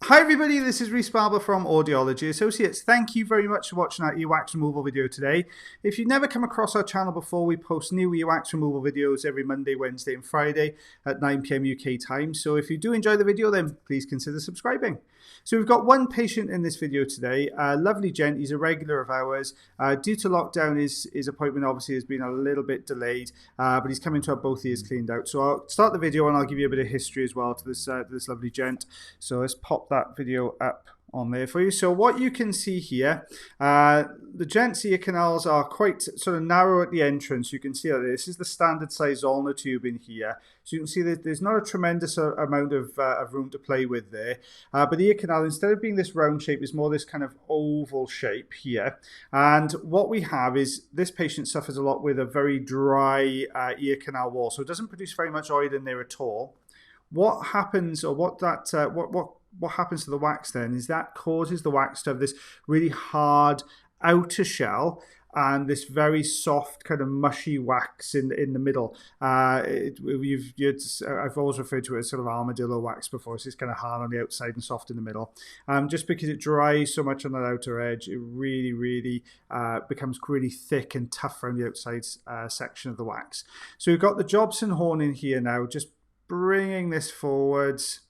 Hi everybody, this is Rhys Barber from Audiology Associates. Thank you very much for watching our earwax removal video today. If you've never come across our channel before, we post new earwax removal videos every Monday, Wednesday and Friday at 9 PM UK time. So if you do enjoy the video, then please consider subscribing. So we've got one patient in this video today, a lovely gent. He's a regular of ours. Due to lockdown, his appointment obviously has been a little bit delayed, but he's coming to have both ears cleaned out. So I'll start the video and I'll give you a bit of history as well to this lovely gent. So let's pop that video up on there for you. So what you can see here, the gent's ear canals are quite sort of narrow at the entrance. You can see that this is the standard size ulnar tube in here. So you can see that there's not a tremendous amount of room to play with there. But the ear canal, instead of being this round shape, is more this kind of oval shape here. And what we have is this patient suffers a lot with a very dry ear canal wall. So it doesn't produce very much oil in there at all. What happens, or what happens to the wax then, is that causes the wax to have this really hard outer shell and this very soft kind of mushy wax in the middle. I've always referred to it as sort of armadillo wax before. So it's kind of hard on the outside and soft in the middle. Just because it dries so much on that outer edge, it really becomes really thick and tough around the outside section of the wax. So we've got the Jobson horn in here now, just bringing this forwards.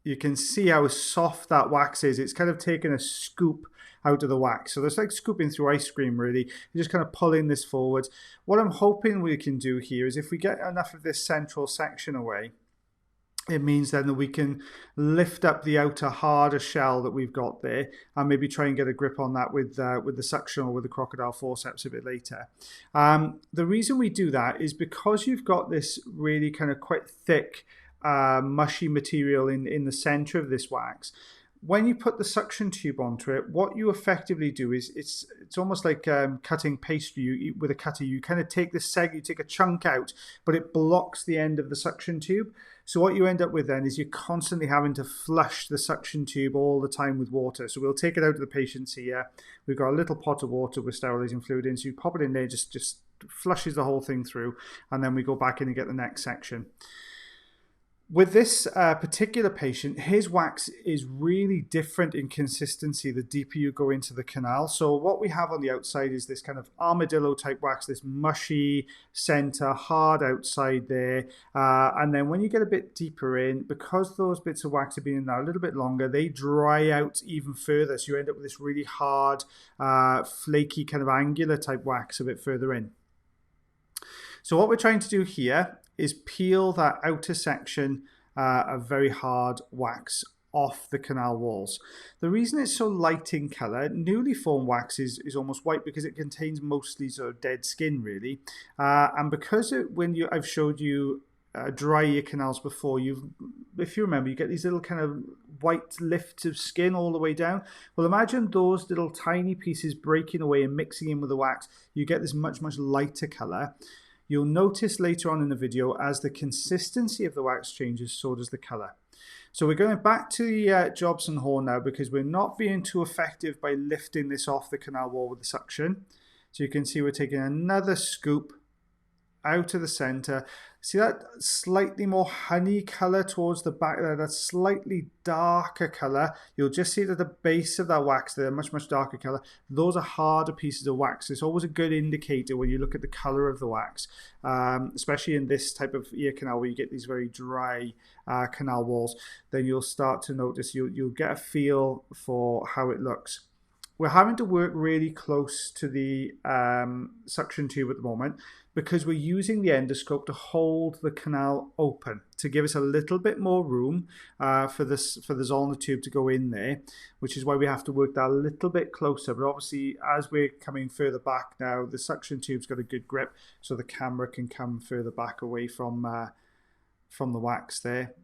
You can see how soft that wax is. It's kind of taken a scoop out of the wax. So it's like scooping through ice cream, really. You're just kind of pulling this forwards. What I'm hoping we can do here is if we get enough of this central section away, it means then that we can lift up the outer harder shell that we've got there and maybe try and get a grip on that with the suction or with the crocodile forceps a bit later. The reason we do that is because you've got this really kind of quite thick mushy material in the center of this wax. When you put the suction tube onto it, what you effectively do is it's almost like cutting pastry with a cutter. You kind of take you take a chunk out, but it blocks the end of the suction tube. So what you end up with then is you're constantly having to flush the suction tube all the time with water. So we'll take it out to the patients here. We've got a little pot of water with sterilizing fluid in. So you pop it in there, just flushes the whole thing through, and then we go back in and get the next section. With this particular patient, his wax is really different in consistency the deeper you go into the canal. So what we have on the outside is this kind of armadillo type wax, this mushy center, hard outside there. And then when you get a bit deeper in, because those bits of wax have been in there a little bit longer, they dry out even further. So you end up with this really hard, flaky kind of angular type wax a bit further in. So what we're trying to do here is peel that outer section of very hard wax off the canal walls. The reason it's so light in color, newly formed wax is almost white because it contains mostly sort of dead skin, really. And because I've showed you dry ear canals before, if you remember, you get these little kind of white lifts of skin all the way down. Well, imagine those little tiny pieces breaking away and mixing in with the wax. You get this much lighter color. You'll notice later on in the video, as the consistency of the wax changes, so does the color. So we're going back to the Jobson horn now because we're not being too effective by lifting this off the canal wall with the suction. So you can see we're taking another scoop out of the center. See that slightly more honey color towards the back there, that slightly darker color. You'll just see that the base of that wax there, much darker color. Those are harder pieces of wax. It's always a good indicator when you look at the color of the wax, especially in this type of ear canal where you get these very dry canal walls. Then you'll start to notice, you'll get a feel for how it looks. We're having to work really close to the suction tube at the moment because we're using the endoscope to hold the canal open to give us a little bit more room for the ulnar tube to go in there, which is why we have to work that a little bit closer. But obviously, as we're coming further back now, the suction tube's got a good grip, so the camera can come further back away from the wax there.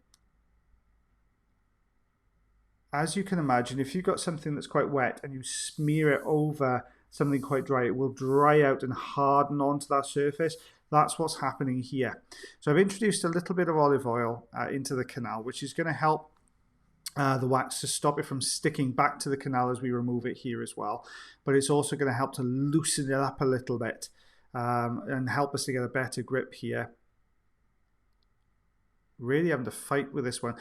As you can imagine, if you've got something that's quite wet and you smear it over something quite dry, it will dry out and harden onto that surface. That's what's happening here. So I've introduced a little bit of olive oil into the canal, which is going to help the wax to stop it from sticking back to the canal as we remove it here as well. But it's also going to help to loosen it up a little bit and help us to get a better grip here. Really having to fight with this one.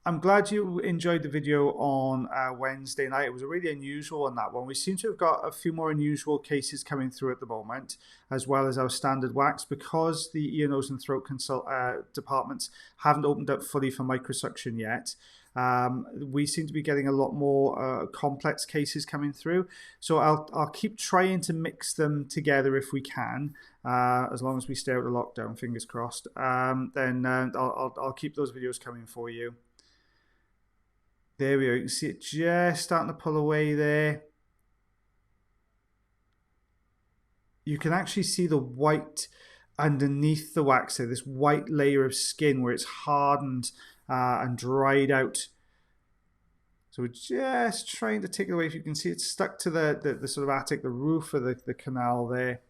I'm glad you enjoyed the video on Wednesday night. It was a really unusual on that one. We seem to have got a few more unusual cases coming through at the moment, as well as our standard wax, because the ear, nose and throat departments haven't opened up fully for microsuction yet. We seem to be getting a lot more complex cases coming through. So I'll keep trying to mix them together if we can, as long as we stay out of lockdown, fingers crossed. Then I'll keep those videos coming for you. There we go. You can see it just starting to pull away there. You can actually see the white underneath the wax there, this white layer of skin where it's hardened and dried out. So we're just trying to take it away. If you can see, it's stuck to the sort of attic, the roof of the canal there.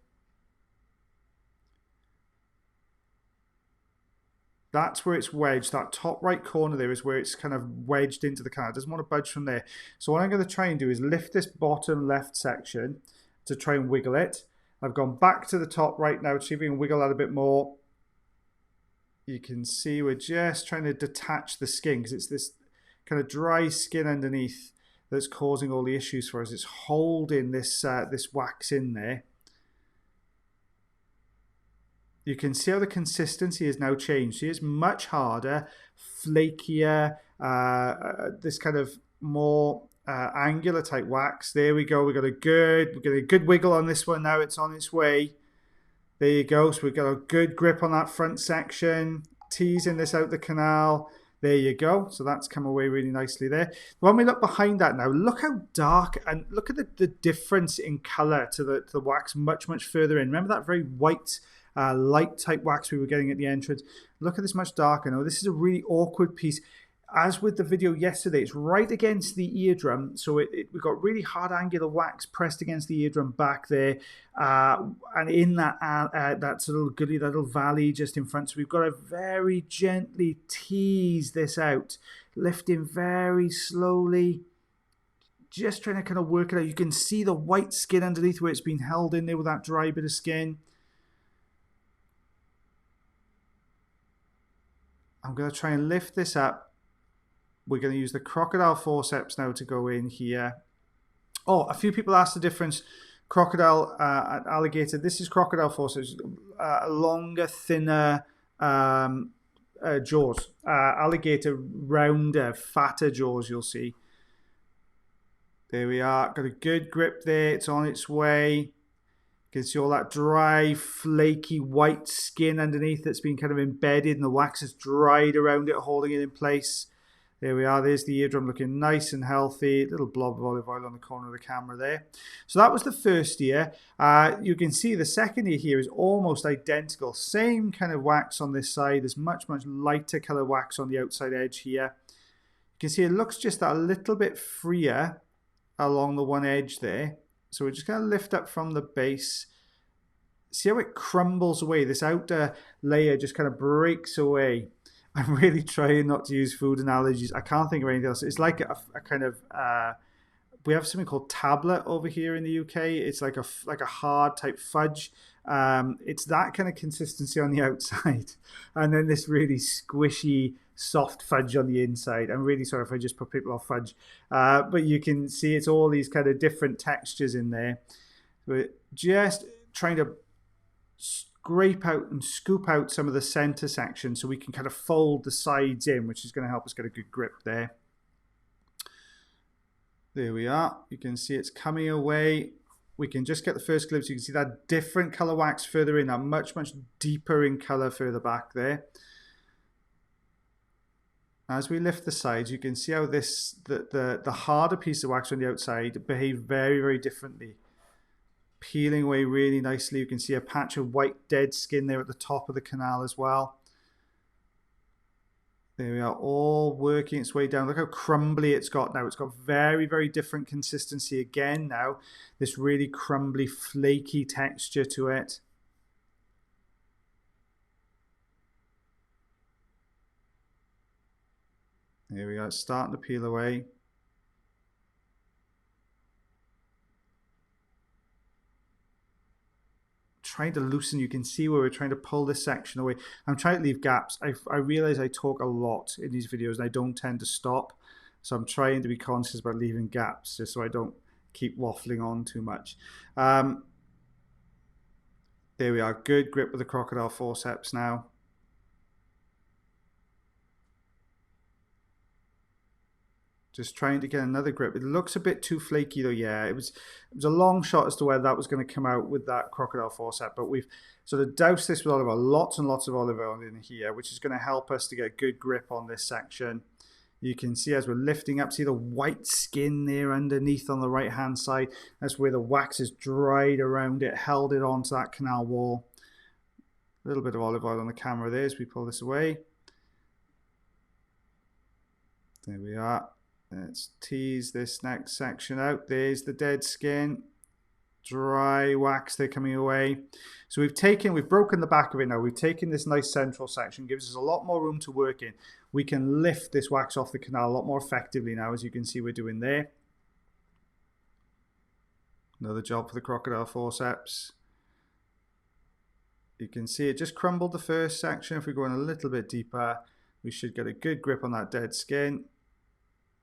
That's where it's wedged. That top right corner there is where it's kind of wedged into the canal. It doesn't want to budge from there. So what I'm going to try and do is lift this bottom left section to try and wiggle it. I've gone back to the top right now to see if we can wiggle that a bit more. You can see we're just trying to detach the skin because it's this kind of dry skin underneath that's causing all the issues for us. It's holding this wax in there. You can see how the consistency has now changed. See, it's much harder, flakier, this kind of more angular type wax. There we go. We've got a good wiggle on this one now. It's on its way. There you go. So we've got a good grip on that front section, teasing this out the canal. There you go. So that's come away really nicely there. When we look behind that now, look how dark, and look at the difference in color to the wax much further in. Remember that very white, light type wax we were getting at the entrance? Look at this much darker now. This is a really awkward piece. As with the video yesterday, it's right against the eardrum, so we've got really hard angular wax pressed against the eardrum back there, and in that sort of gully, that little valley just in front. So we've got to very gently tease this out, lifting very slowly, just trying to kind of work it out. You can see the white skin underneath where it's been held in there with that dry bit of skin. I'm going to try and lift this up. We're going to use the crocodile forceps now to go in here. Oh, a few people asked the difference. Crocodile and alligator. This is crocodile forceps. Longer, thinner jaws. Alligator, rounder, fatter jaws, you'll see. There we are. Got a good grip there. It's on its way. You can see all that dry, flaky, white skin underneath that's been kind of embedded, and the wax is dried around it, holding it in place. There we are. There's the eardrum looking nice and healthy. Little blob of olive oil on the corner of the camera there. So that was the first ear. You can see the second ear here is almost identical. Same kind of wax on this side. There's much lighter color wax on the outside edge here. You can see it looks just a little bit freer along the one edge there. So we're just going to lift up from the base. See how it crumbles away? This outer layer just kind of breaks away. I'm really trying not to use food analogies. I can't think of anything else. It's like a kind of, we have something called tablet over here in the UK. It's like a hard type fudge. It's that kind of consistency on the outside. And then this really squishy, soft fudge on the inside. I'm really sorry if I just put people off fudge. But you can see it's all these kind of different textures in there. We're just trying to scrape out and scoop out some of the center section so we can kind of fold the sides in, which is going to help us get a good grip there. There we are. You can see it's coming away. We can just get the first glimpse. You can see that different color wax further in, that much deeper in color further back there. As we lift the sides, you can see how the harder piece of wax on the outside behave very differently. Peeling away really nicely. You can see a patch of white dead skin there at the top of the canal as well. There we are, all working its way down. Look how crumbly it's got now. It's got very different consistency again now. This really crumbly, flaky texture to it. There we go, it's starting to peel away. trying to loosen. You can see where we're trying to pull this section away. I'm trying to leave gaps. I realize I talk a lot in these videos and I don't tend to stop. So I'm trying to be conscious about leaving gaps just so I don't keep waffling on too much. There we are. Good grip with the crocodile forceps now. Just trying to get another grip. It looks a bit too flaky though. Yeah, it was a long shot as to whether that was going to come out with that crocodile forceps, but we've sort of doused this with olive oil, lots and lots of olive oil in here, which is going to help us to get a good grip on this section. You can see as we're lifting up, see the white skin there underneath on the right hand side. That's where the wax is dried around it, held it onto that canal wall. A little bit of olive oil on the camera there as we pull this away. There we are. Let's tease this next section out. There's the dead skin. Dry wax, they're coming away. So we've broken the back of it now. We've taken this nice central section, gives us a lot more room to work in. We can lift this wax off the canal a lot more effectively now, as you can see we're doing there. Another job for the crocodile forceps. You can see it just crumbled the first section. If we go in a little bit deeper, we should get a good grip on that dead skin.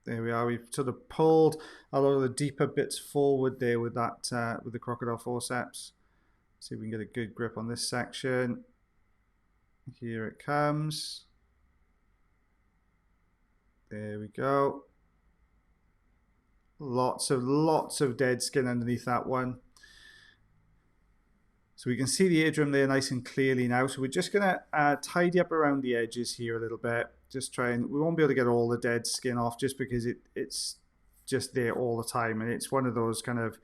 There we are. We've sort of pulled a lot of the deeper bits forward there with that with the crocodile forceps. See if we can get a good grip on this section. Here it comes. There we go. Lots of dead skin underneath that one. So we can see the eardrum there nice and clearly now. So we're just going to tidy up around the edges here a little bit. Just try and, we won't be able to get all the dead skin off just because it's just there all the time. And it's one of those kind of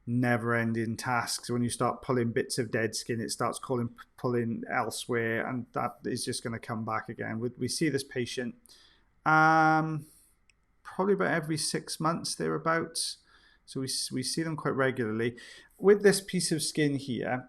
never-ending tasks. When you start pulling bits of dead skin, it starts pulling elsewhere. And that is just going to come back again. We see this patient probably about every 6 months, thereabouts. So we see them quite regularly. With this piece of skin here,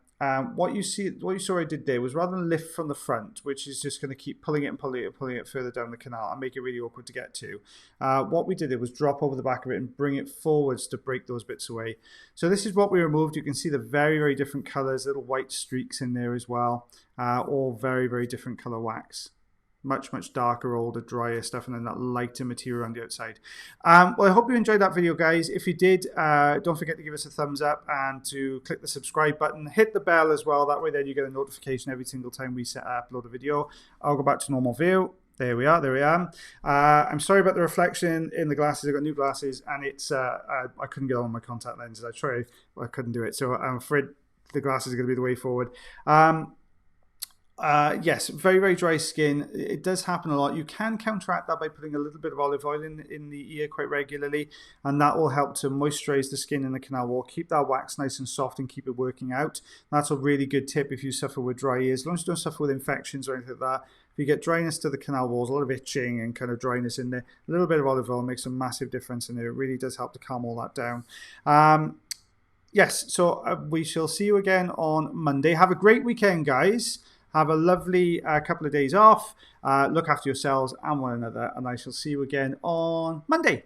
what you saw I did there was rather than lift from the front, which is just going to keep pulling it and pulling it further down the canal and make it really awkward to get to. What we did there was drop over the back of it and bring it forwards to break those bits away. So this is what we removed. You can see the very, very different colors, little white streaks in there as well. All very, very different color wax. Much darker, older, drier stuff, and then that lighter material on the outside. Well, I hope you enjoyed that video, guys. If you did, don't forget to give us a thumbs up and to click the subscribe button. Hit the bell as well. That way then you get a notification every single time we upload a video. I'll go back to normal view. There we are. There we are. I'm sorry about the reflection in the glasses. I've got new glasses, and it's I couldn't get on my contact lenses. I tried, but I couldn't do it. So I'm afraid the glasses are going to be the way forward. Yes, very, very dry skin. It does happen a lot. You can counteract that by putting a little bit of olive oil in the ear quite regularly, and that will help to moisturize the skin in the canal wall, keep that wax nice and soft and keep it working out. That's a really good tip if you suffer with dry ears. As long as you don't suffer with infections or anything like that. If you get dryness to the canal walls, a lot of itching and kind of dryness in there, a little bit of olive oil makes a massive difference in there. It really does help to calm all that down. Yes, so we shall see you again on Monday. Have a great weekend, guys. Have a lovely couple of days off. Look after yourselves and one another. And I shall see you again on Monday.